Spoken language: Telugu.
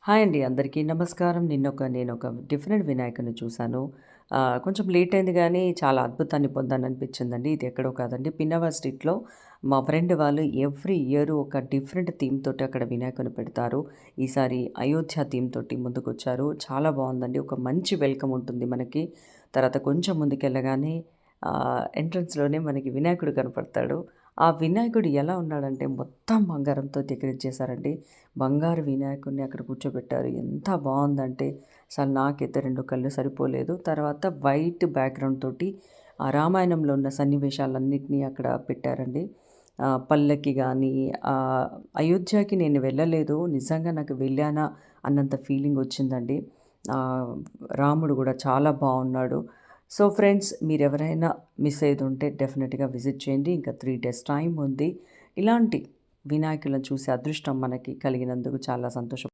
హాయ్ అండి అందరికీ నమస్కారం. నేనొక డిఫరెంట్ వినాయకుడిని చూశాను. కొంచెం లేట్ అయింది గానీ, చాలా అద్భుతాన్ని పొందాననిపించిందండి. ఇది ఎక్కడో కాదండి, పిన్నవా స్ట్రీట్‌లో మా ఫ్రెండ్ వాళ్ళు ఎవ్రీ ఇయర్ ఒక డిఫరెంట్ థీమ్ తోటి అక్కడ వినాయకుడిని పెడతారు. ఈసారి అయోధ్య థీమ్ తోటి ముందుకొచ్చారు. చాలా బావుందండి. ఒక మంచి వెల్కమ్ ఉంటుంది మనకి. తర్వాత కొంచెం ముందుకెళ్ళగానే ఎంట్రన్స్‌లోనే మనకి వినాయకుడు కనపడతాడు. ఆ వినాయకుడు ఎలా ఉన్నాడంటే మొత్తం బంగారంతో డెకరేట్ చేశారండి. బంగారు వినాయకుడిని అక్కడ కూర్చోబెట్టారు. ఎంత బావుందంటే అసలు నాకైతే 2 కళ్ళు సరిపోలేదు. తర్వాత వైట్ బ్యాక్‌గ్రౌండ్ తోటి ఆ రామాయణంలో ఉన్న సన్నివేశాలన్నిటిని అక్కడ పెట్టారండి. పల్లకి గానీ, అయోధ్యకి నేను వెళ్ళలేదు. నిజంగా నాకు వెళ్ళానా అన్నంత ఫీలింగ్ వచ్చిందండి. ఆహ్, రాముడు గూడా చాలా బావున్నాడు. సో ఫ్రెండ్స్, మీరెవరైనా మిస్ అయ్యేదుంటే డెఫినెట్‌గా విజిట్ చేయండి. ఇంకా 3 డేస్ టైం ఉంది. ఇలాంటి వినాయకులను చూసే అదృష్టం మనకి కలిగినందుకు చాలా సంతోషం.